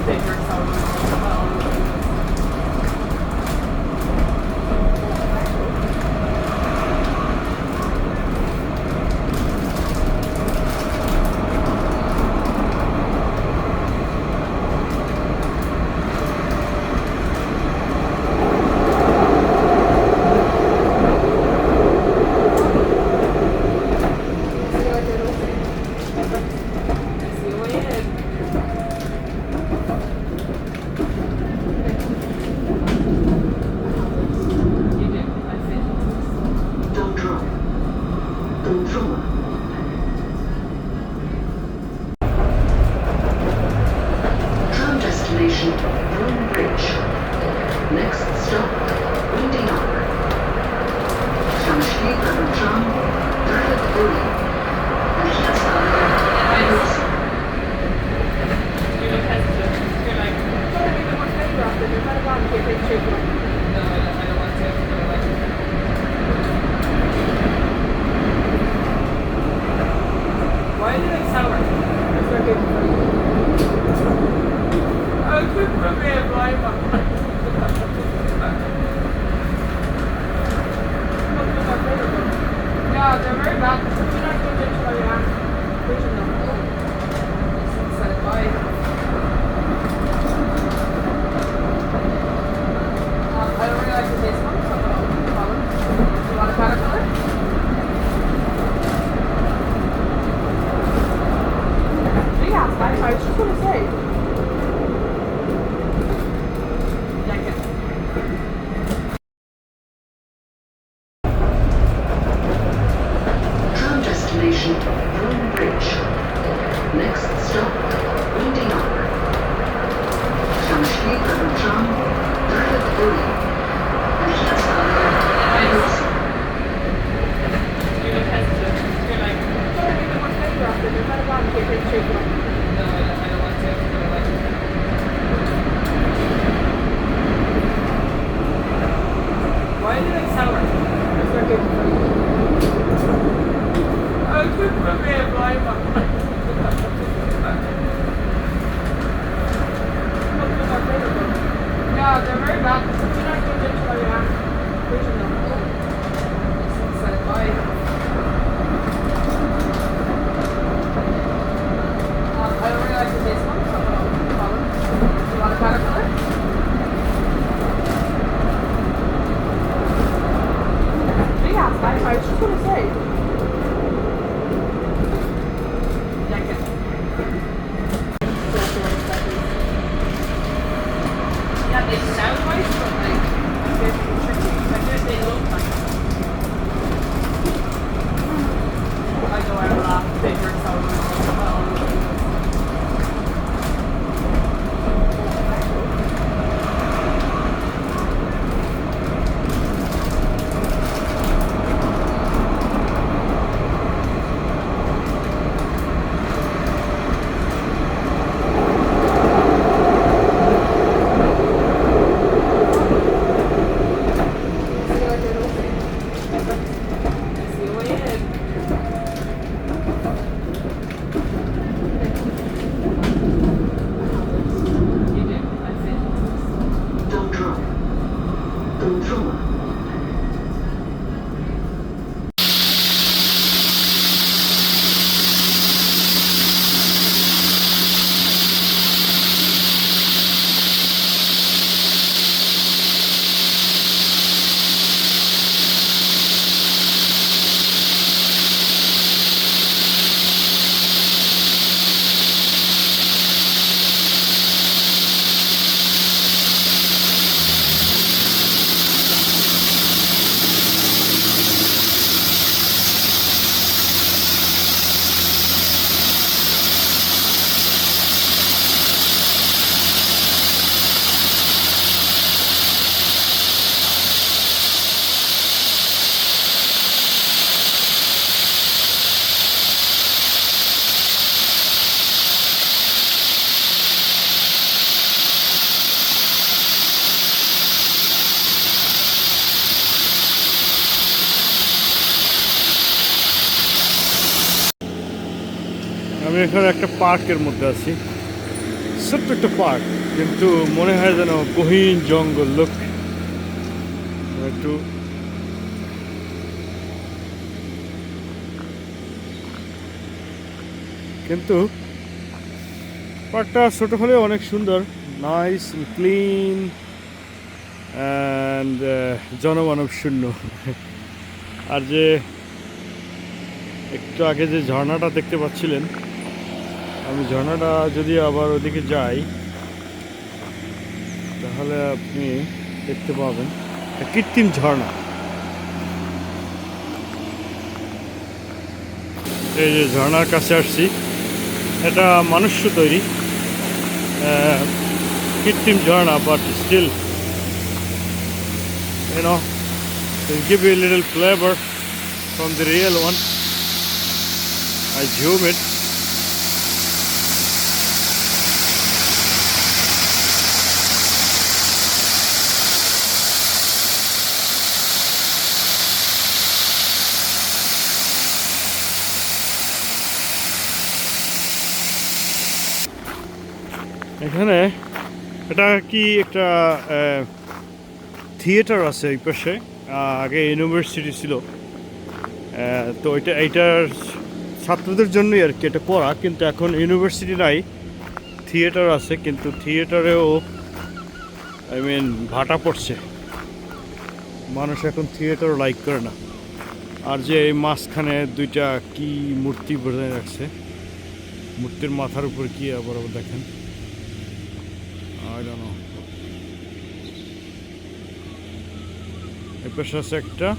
bigger sound. Tram destination, Broome Bridge. Next stop, Windyark. Tramsliga and tram, Drilled Broome. And jetzt alle, You look hesitant. You're like, oh, I need to watch photograph and you're kind of gone to take a picture. No, I don't want to. Why are they like sour? It's not good for you. Oh, good for me, a blind one. Yeah, they're very bad. You're not going to try your hand. Pushing them. Said bye. I don't really like the taste one, so I'm going to follow. You want a caterpillar? Big ass guy, I was just going to say. Like it. tram destination, Broome Bridge. Next stop, Windyark. Tramsliga and tram, Drilled Broome. And jetzt alle, You look hesitant. You're like, oh, I need to watch photograph and you're kind of gone to take a picture. No, I don't want to. Why are they like sour? It's not good for you. Oh, good for me, a blind one. Yeah, they're very bad. You're not going to try your hand. Pushing them. Said bye. I don't really like the taste one, so I'm going to follow. You want a caterpillar? Big ass guy, I was just going to say. Like it. Yeah, they sound nice, but like, they're tricky. Like, they look nice. I go out a lot, bigger sound. আমি এখানে একটা পার্কের মধ্যে আছি, ছোট্ট একটা park, কিন্তু মনে হয় যেন গহীন জঙ্গল। লোক একটু কিন্তু পার্কটা ছোট হলেও অনেক সুন্দর, নাইস ক্লিন অ্যান্ড জনমানব শূন্য। আর যে একটু আগে যে ঝর্ণাটা দেখতে পাচ্ছিলেন, আমি ঝর্ণাটা যদি আবার ওদিকে যাই তাহলে আপনি দেখতে পাবেন একটা কৃত্রিম ঝর্ণা। এই যে ঝর্ণার কাছে আসছি, এটা মানুষ্য তৈরি কৃত্রিম ঝর্ণা, but still it'll give you a little flavor from the real one. I zoom it. এখানে এটা কি একটা থিয়েটার আছে এই পাশে, আগে ইউনিভার্সিটি ছিল, তো এইটার ছাত্রদের জন্যই আর কি এটা করা, কিন্তু এখন ইউনিভার্সিটি নাই, থিয়েটার আছে, কিন্তু থিয়েটারেও ভাটা পড়ছে, মানুষ এখন থিয়েটার লাইক করে না। আর যে এই মাঝখানে দুইটা কি মূর্তি বজায় রাখছে, মূর্তির মাথার উপর কি আবার দেখেন, I don't know. এই পাশে আছে একটা,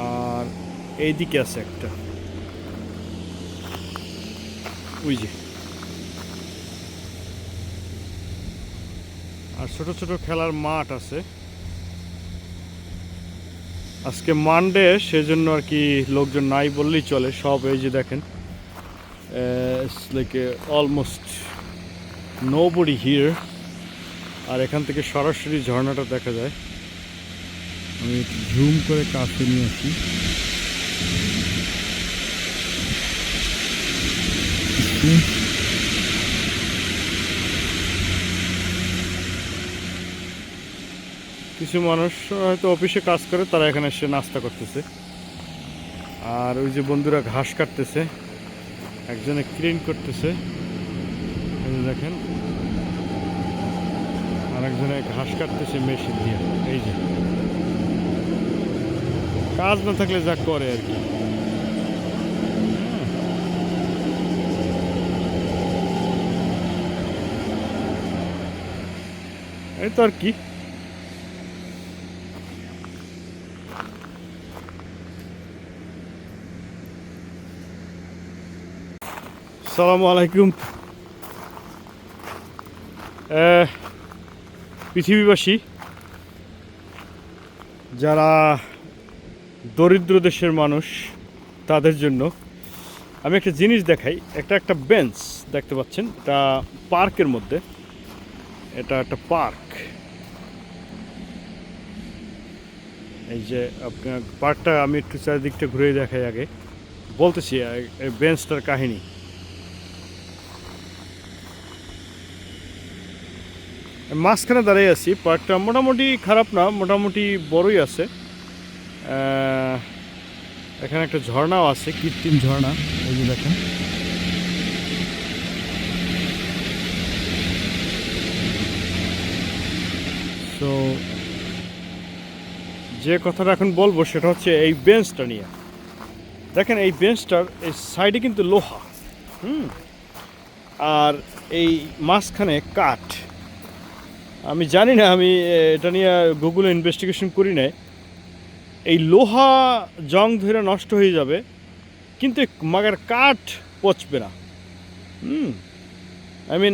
আর এইদিকে আছে একটা, ওই যে। আর ছোট ছোট খেলার মাঠ আছে। আজকে মানডে, সেজন্য আর কি লোকজন নাই বললেই চলে, সব এই যে দেখেন, লাইক অলমোস্ট নোবডি হিয়ার। আর এখান থেকে সরাসরি ঝর্ণাটা দেখা যায়। আমি জুম করে কাছে নিয়ে আসি। কিছু মানুষ হয়তো অফিসে কাজ করে, তারা এখানে এসে নাস্তা করতেছে। আর ওই যে বন্ধুরা ঘাস কাটতেছে, একজনে ক্লিন করতেছে, দেখেন, আর একজনে ঘাস কাটতেছে মেশিন দিয়ে। এই যে কাজ না থাকলে যা করে আর কি। এই তো আর কি। আসসালামু আলাইকুম পৃথিবীবাসী, যারা দরিদ্র দেশের মানুষ তাদের জন্য আমি একটা জিনিস দেখাই। একটা বেঞ্চ দেখতে পাচ্ছেন, এটা পার্কের মধ্যে, এটা একটা পার্ক। এই যে আপনার পার্কটা আমি একটু চারিদিকটা ঘুরে দেখাই, আগে বলতেছি এই বেঞ্চটার কাহিনী। মাঝখানে দাঁড়িয়ে আছি, পার্কটা মোটামুটি খারাপ না, মোটামুটি বড়ই আছে। এখানে একটা ঝর্ণাও আছে, কৃত্রিম ঝর্ণা, এই যে দেখেন। তো যে কথাটা এখন বলবো সেটা হচ্ছে এই বেঞ্চটা নিয়ে। দেখেন এই বেঞ্চটার এই সাইডে কিন্তু লোহা, আর এই মাঝখানে কাঠ। আমি জানি না, আমি এটা নিয়ে গুগলে ইনভেস্টিগেশন করি নাই। এই লোহা জং ধরে নষ্ট হয়ে যাবে, কিন্তু মাগার কাঠ পচবে না।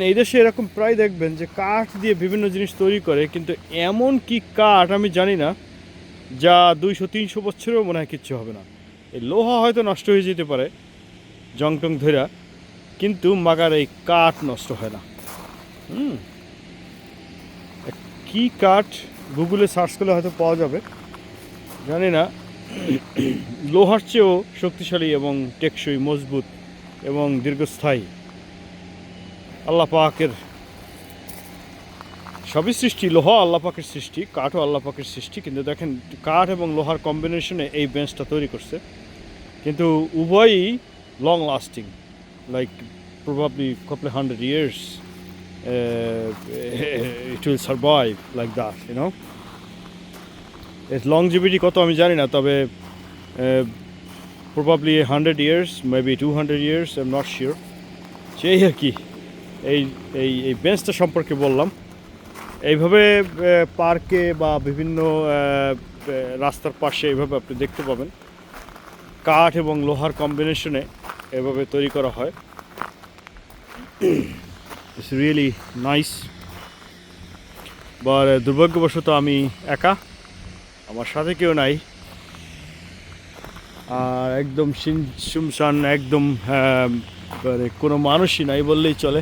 এই দেশে এরকম প্রায় দেখবেন যে কাঠ দিয়ে বিভিন্ন জিনিস তৈরি করে, কিন্তু এমন কি কাঠ আমি জানি না যা 200-300 বছরেও মনে হয় কিচ্ছু হবে না। এই লোহা হয়তো নষ্ট হয়ে যেতে পারে জং টং ধরা, কিন্তু মাগার এই কাঠ নষ্ট হয় না। কি কাঠ গুগলে সার্চ করলে হয়তো পাওয়া যাবে, জানি না। লোহার চেয়েও শক্তিশালী এবং টেকসই, মজবুত এবং দীর্ঘস্থায়ী। আল্লাহ পাকের সবই সৃষ্টি, লোহা আল্লাহ পাকের সৃষ্টি, কাঠও আল্লাহ পাকের সৃষ্টি, কিন্তু দেখেন কাঠ এবং লোহার কম্বিনেশনে এই বেঞ্চটা তৈরি করছে, কিন্তু উভয়ই long lasting, like probably couple 100 years it will survive like that, you know. এর longevity কত আমি জানি না, তবে probably 100 years, maybe 200 years, I'm not sure. সেই আর কি এই এই এই বেঞ্চটা সম্পর্কে বললাম। এইভাবে পার্কে বা বিভিন্ন রাস্তার পাশে এইভাবে আপনি দেখতে পাবেন কাঠ এবং লোহার কম্বিনেশনে এভাবে তৈরি করা হয়। It's really nice. বা দুর্ভাগ্যবশত আমি একা, আমার সাথে কেউ নাই, আর একদম শুনশান, একদম মানে কোনো মানুষই নাই বললেই চলে।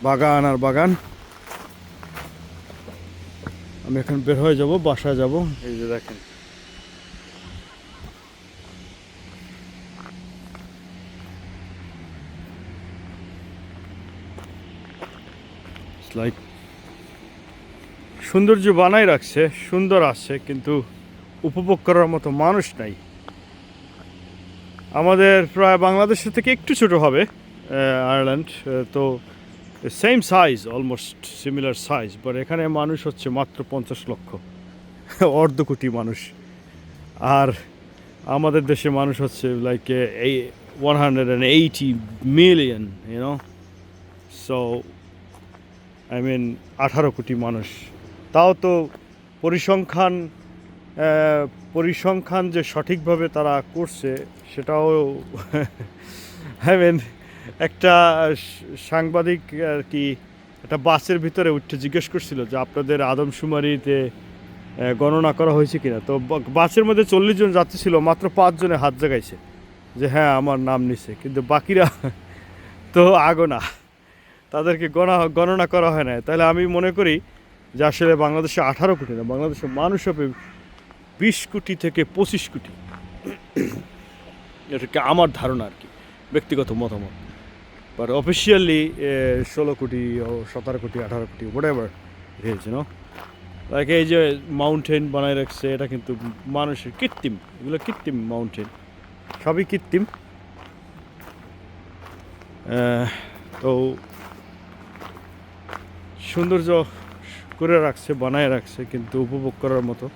বাগান আর বাগান। আমি এখন বের হয়ে যাব, বাসায় যাব। এই যে দেখেন লাইক সৌন্দর্য বানাই রাখছে, সুন্দর আছে, কিন্তু উপভোগ করার মতো মানুষ নাই। আমাদের প্রায় বাংলাদেশের থেকে একটু ছোট হবে আয়ারল্যান্ড, তো same size, almost similar size, but এখানে মানুষ হচ্ছে মাত্র 50 লক্ষ, অর্ধ কোটি মানুষ। আর আমাদের দেশে মানুষ হচ্ছে like 180 million, you know. So I mean 18 crore মানুষ। তাও তো পরিসংখ্যান যে সঠিকভাবে তারা করছে সেটাও আই মিন একটা সাংবাদিক আর কি একটা বাসের ভিতরে উঠে জিজ্ঞেস করছিল যে আপনাদের আদমশুমারিতে গণনা করা হয়েছে কিনা। তো বাসের মধ্যে 40 জন যাত্রী ছিল, মাত্র 5 জনে হাত জাগাইছে যে হ্যাঁ আমার নাম নিছে, কিন্তু বাকিরা তো আগোনা, তাদেরকে গণনা করা হয় না। তাহলে আমি মনে করি যে আসলে বাংলাদেশে 18 কোটি না, বাংলাদেশের মানুষ হবে 20 কোটি থেকে 25 কোটি। এটাকে আমার ধারণা আর কি, ব্যক্তিগত মতামত। বাট অফিসিয়ালি 16 কোটি, 17 crore, 18 crore, whatever it is, you know. Like এই যে মাউন্টেন বানায় রাখছে, এটা কিন্তু মানুষের কৃত্রিম, এগুলো কৃত্রিম মাউন্টেন, সবই কৃত্রিম। তো সৌন্দর্য করে রাখছে, বানায় রাখছে, কিন্তু উপভোগ করার মতো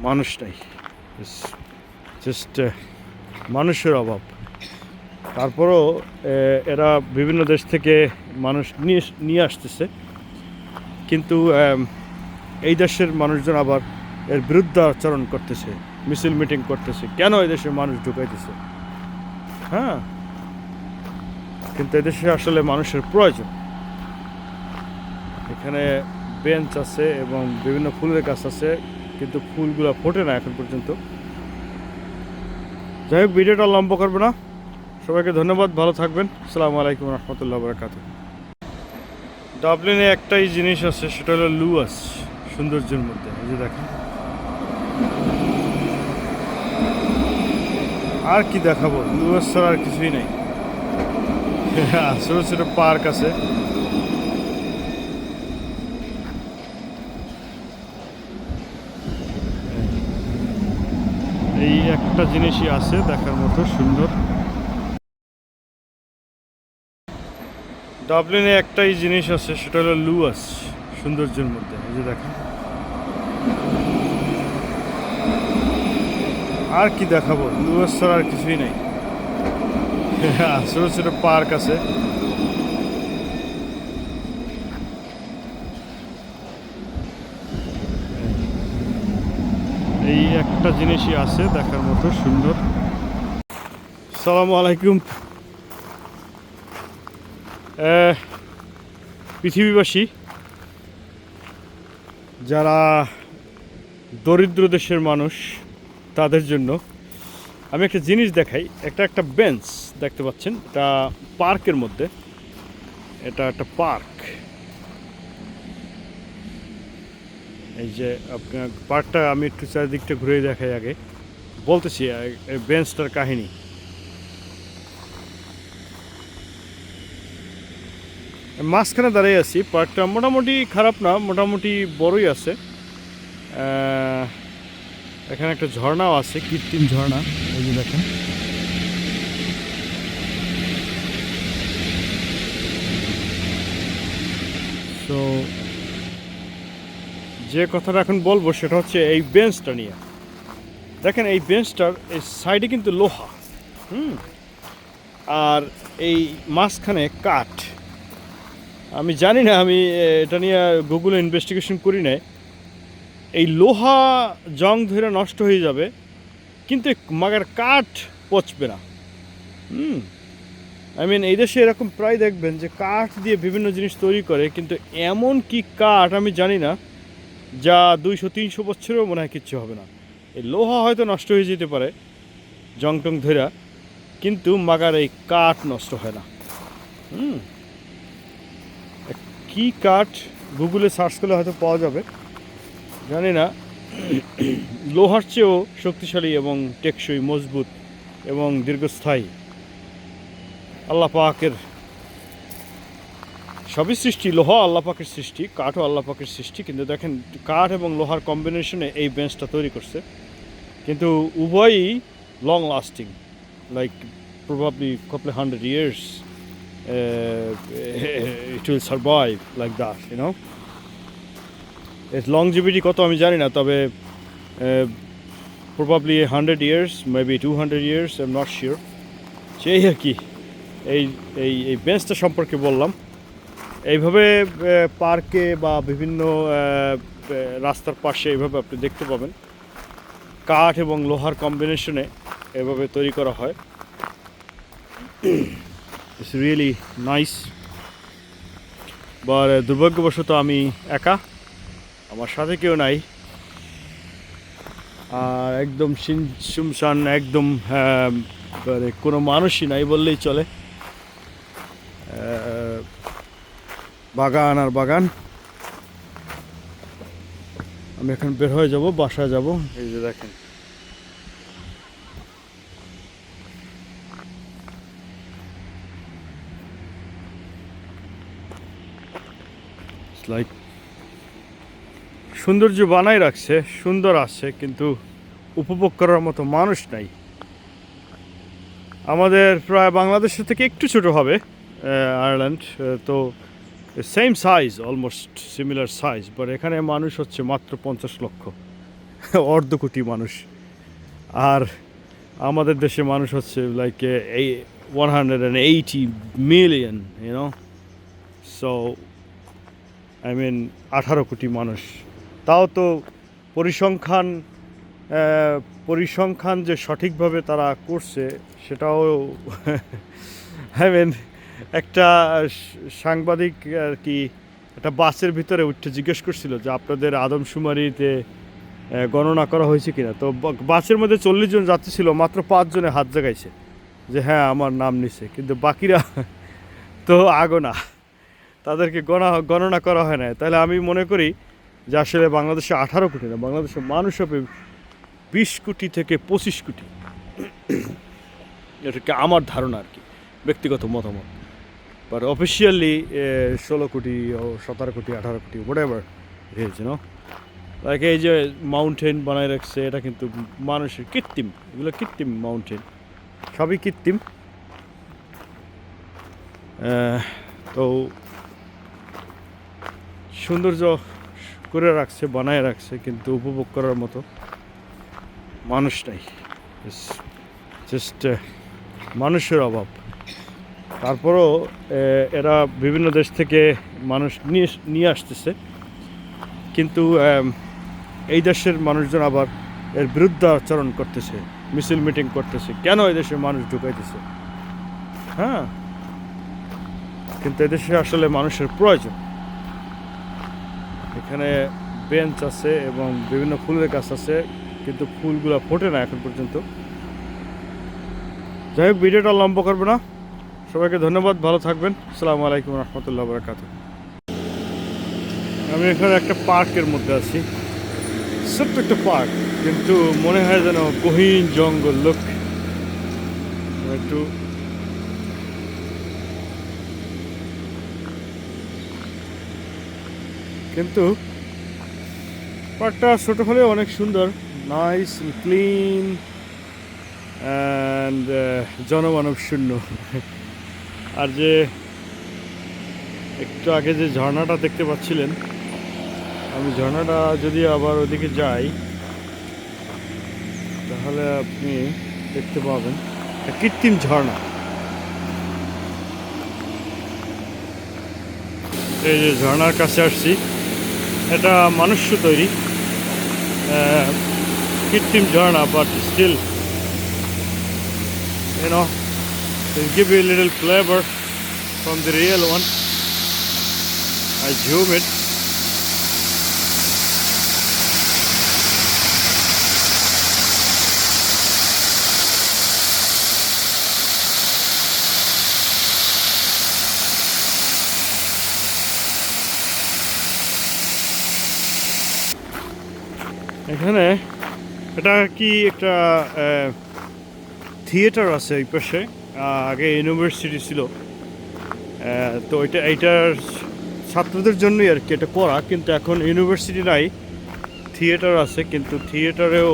মানুষ নাই। জাস্ট মানুষের অভাব। তারপরও এরা বিভিন্ন দেশ থেকে মানুষ নিয়ে আসতেছে, কিন্তু এই দেশের মানুষজন আবার এর বিরুদ্ধে আচরণ করতেছে, মিছিল মিটিং করতেছে, কেন এই দেশের মানুষ ঢুকাইতেছে। হ্যাঁ, কিন্তু এদেশে আসলে মানুষের প্রয়োজন। এখানে বেঞ্চ আছে এবং বিভিন্ন ফুলের গাছ আছে, কিন্তু ফুলগুলো ফোটে না এখন পর্যন্ত। যাই হোক, ভিডিওটা লম্বা করবে না। সবাইকে ধন্যবাদ, ভালো থাকবেন। আসসালামু আলাইকুম রহমতুল্লাহ বারাকাতুহু। ডাবলিনে একটাই জিনিস আছে, সেটা হলো লুয়াস, সৌন্দর্যের মধ্যে। এই যে দেখেন, আর কি দেখাবো, লুয়াস ছাড়া আর কিছুই নেই। ছোটো ছোটো পার্ক আছে। এই একটা জিনিসই আছে দেখার মতো সুন্দর। ডাবলিনে একটাই জিনিস আছে, সেটা হলো লুয়াস, সৌন্দর্যের মধ্যে। এই যে দেখেন, আর কি দেখাবো, লুয়াস ছাড়া আর কিছুই নেই। ছোটো ছোটো পার্ক আছে। এই একটা জিনিসই আছে দেখার মতো সুন্দর। আসসালামু আলাইকুম পৃথিবীবাসী, যারা দরিদ্র দেশের মানুষ তাদের জন্য আমি একটা জিনিস দেখাই। একটা বেঞ্চ দেখতে পাচ্ছেন, এটা পার্কের মধ্যে, এটা একটা পার্ক। এই যে আপনার পার্কটা আমি একটু চারিদিকটা ঘুরে দেখাই। আগে বলতেছি বেঞ্চটার কাহিনী। মাঝখানে দাঁড়িয়ে আছি। পার্কটা মোটামুটি খারাপ না, মোটামুটি বড়ই আছে। এখানে একটা ঝর্ণাও আছে, কৃত্রিম ঝর্ণা, এই যে দেখেন। তো যে কথাটা এখন বলবো সেটা হচ্ছে এই বেঞ্চটা নিয়ে। দেখেন এই বেঞ্চটার এই সাইডে কিন্তু লোহা, আর এই মাঝখানে কাঠ। আমি জানি না, আমি এটা নিয়ে গুগলে ইনভেস্টিগেশন করি নাই। এই লোহা জং ধরে নষ্ট হয়ে যাবে, কিন্তু মাগার কাঠ পচবে না। আই মিন এই দেশে এরকম প্রায় দেখবেন যে কাঠ দিয়ে বিভিন্ন জিনিস তৈরি করে, কিন্তু এমন কি কাঠ আমি জানি না যা 200-300 বছরেও মনে হয় কিচ্ছু হবে না। এই লোহা হয়তো নষ্ট হয়ে যেতে পারে জং টং ধরা, কিন্তু মাগার এই কাঠ নষ্ট হয় না। কি কাঠ গুগলে সার্চ করলে হয়তো পাওয়া যাবে, জানি না। লোহার চেয়েও শক্তিশালী এবং টেকসই, মজবুত এবং দীর্ঘস্থায়ী। আল্লাহ পাকের সবই সৃষ্টি, লোহা আল্লাহ পাকের সৃষ্টি, কাঠও আল্লাহ পাকের সৃষ্টি। কিন্তু দেখেন কাঠ এবং লোহার কম্বিনেশনে এই বেঞ্চটা তৈরি করছে, কিন্তু উভয়ই long lasting, like probably couple 100 years it will survive like that, you know. এর longevity কত আমি জানি না, তবে probably 100 years, maybe 200 years, I'm not sure. সেই আর কি এই এই এই বেঞ্চটা সম্পর্কে বললাম। এইভাবে পার্কে বা বিভিন্ন রাস্তার পাশে এইভাবে আপনি দেখতে পাবেন কাঠ এবং লোহার কম্বিনেশনে এভাবে তৈরি করা হয়। It's really nice. বাট দুর্ভাগ্যবশত আমি একা, আমার সাথে কেউ নাই, আর একদম শুনশান, একদম কোনো মানুষই নাই বললেই চলে। বাগান আর বাগান। আমি এখন বের হয়ে যাব, বাসায় যাব। এই যে দেখেন লাইক সৌন্দর্য বানাই রাখছে, সুন্দর আছে, কিন্তু উপভোগ করার মতো মানুষ নাই। আমাদের প্রায় বাংলাদেশের থেকে একটু ছোট হবে আয়ারল্যান্ড, তো same size, almost similar size, but এখানে মানুষ হচ্ছে মাত্র 50 লক্ষ, অর্ধ কোটি মানুষ। আর আমাদের দেশে মানুষ হচ্ছে like 180 million, you know. So I mean 18 crore মানুষ। তাও তো পরিসংখ্যান যে সঠিকভাবে তারা করছে সেটাও আই মিন একটা সাংবাদিক আর কি একটা বাসের ভিতরে উঠে জিজ্ঞেস করছিল যে আপনাদের আদমশুমারিতে গণনা করা হয়েছে কিনা। তো বাসের মধ্যে 40 জন যাত্রী ছিল, মাত্র 5 জনে হাত জাগাইছে যে হ্যাঁ আমার নাম নিছে, কিন্তু বাকিরা তো আগোনা, তাদেরকে গণনা করা হয় না। তাহলে আমি মনে করি যে আসলে বাংলাদেশে 18 কোটি না, বাংলাদেশের মানুষ হবে 20 কোটি থেকে 25 কোটি। এটাকে আমার ধারণা আর কি, ব্যক্তিগত মতামত। বাট অফিসিয়ালি 16 কোটি, 17 crore, 18 crore, whatever is, you know. Like এই যে মাউন্টেন বানায় রাখছে, এটা কিন্তু মানুষের কৃত্রিম, এগুলো কৃত্রিম মাউন্টেন, সবই কৃত্রিম। তো সৌন্দর্য করে রাখছে, বানায় রাখছে, কিন্তু উপভোগ করার মতো মানুষ নাই। জাস্ট মানুষের অভাব। তারপরও এরা বিভিন্ন দেশ থেকে মানুষ নিয়ে আসতেছে, কিন্তু এই দেশের মানুষজন আবার এর বিরুদ্ধে আচরণ করতেছে, মিছিল মিটিং করতেছে, কেন এই দেশের মানুষ ঢুকাইতেছে। হ্যাঁ, কিন্তু এদেশে আসলে মানুষের প্রয়োজন। এখানে বেঞ্চ আছে এবং বিভিন্ন ফুলের গাছ আছে, কিন্তু ফুলগুলো ফোটে না এখন পর্যন্ত। যাই হোক, ভিডিওটা লম্বা করবে না। সবাইকে ধন্যবাদ, ভালো থাকবেন। আসসালামু আলাইকুম রহমতুল্লাহ বারাকাতুহু। আমি এখানে একটা পার্কের মধ্যে আছি, ছোট্ট একটা পার্ক, কিন্তু মনে হয় যেন গহীন জঙ্গল। লোক একটু কিন্তু পার্কটা ছোট হলেও অনেক সুন্দর, নাইস ক্লিন অ্যান্ড জনমানব শূন্য। আর যে একটু আগে যে ঝর্ণাটা দেখতে পাচ্ছিলেন, আমি ঝর্ণাটা যদি আবার ওদিকে যাই তাহলে আপনি দেখতে পাবেন একটা কৃত্রিম ঝর্ণা। এই যে ঝর্ণার কাছে আসছি, এটা মানুষ্য তৈরি কৃত্রিম ঝর্ণা, but still it give you a little flavor from the real one. I zoom it. এখানে এটা কি একটা থিয়েটার আছে এই পাশে, আগে ইউনিভার্সিটি ছিল, তো এইটার ছাত্রদের জন্যই আর কি এটা করা, কিন্তু এখন ইউনিভার্সিটি নাই, থিয়েটার আছে, কিন্তু থিয়েটারেও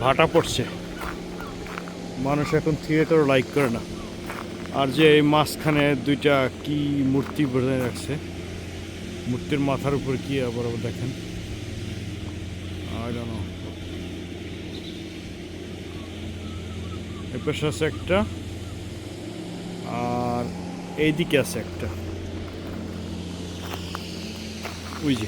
ভাটা পড়ছে, মানুষ এখন থিয়েটার লাইক করে না। আর যে এই মাঝখানে দুইটা কি মূর্তি বজায় রাখছে, মূর্তির মাথার উপর কি আবার দেখেন, I don't know. এই পাশে আছে একটা, আর এইদিকে আছে একটা, ওই যে।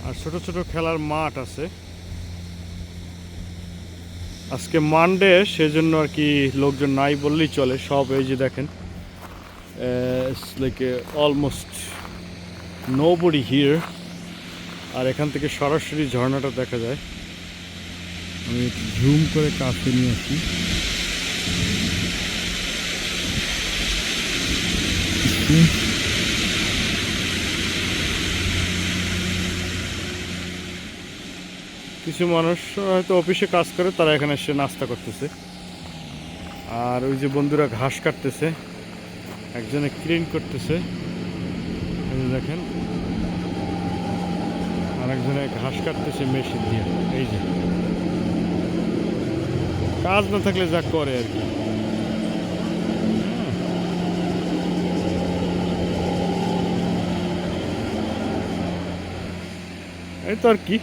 আর ছোট ছোট খেলার মাঠ আছে। আজকে মানডে, সেজন্য আর কি লোকজন নাই বললেই চলে, সব এই যে দেখেন, লাইক অলমোস্ট নোবডি হিয়ার। আর এখান থেকে সরাসরি ঝর্ণাটা দেখা যায়। আমি একটু জুম করে কাছে নিয়ে আসি। কিছু মানুষ হয়তো অফিসে কাজ করে, তারা এখানে এসে নাস্তা করতেছে। আর ওই যে বন্ধুরা ঘাস কাটতেছে, একজনে ক্লিন করতেছে, দেখেন, আর একজনে ঘাস কাটতেছে মেশিন দিয়ে। এই যে কাজ না থাকলে যা করে আর কি। এই তো আর কি।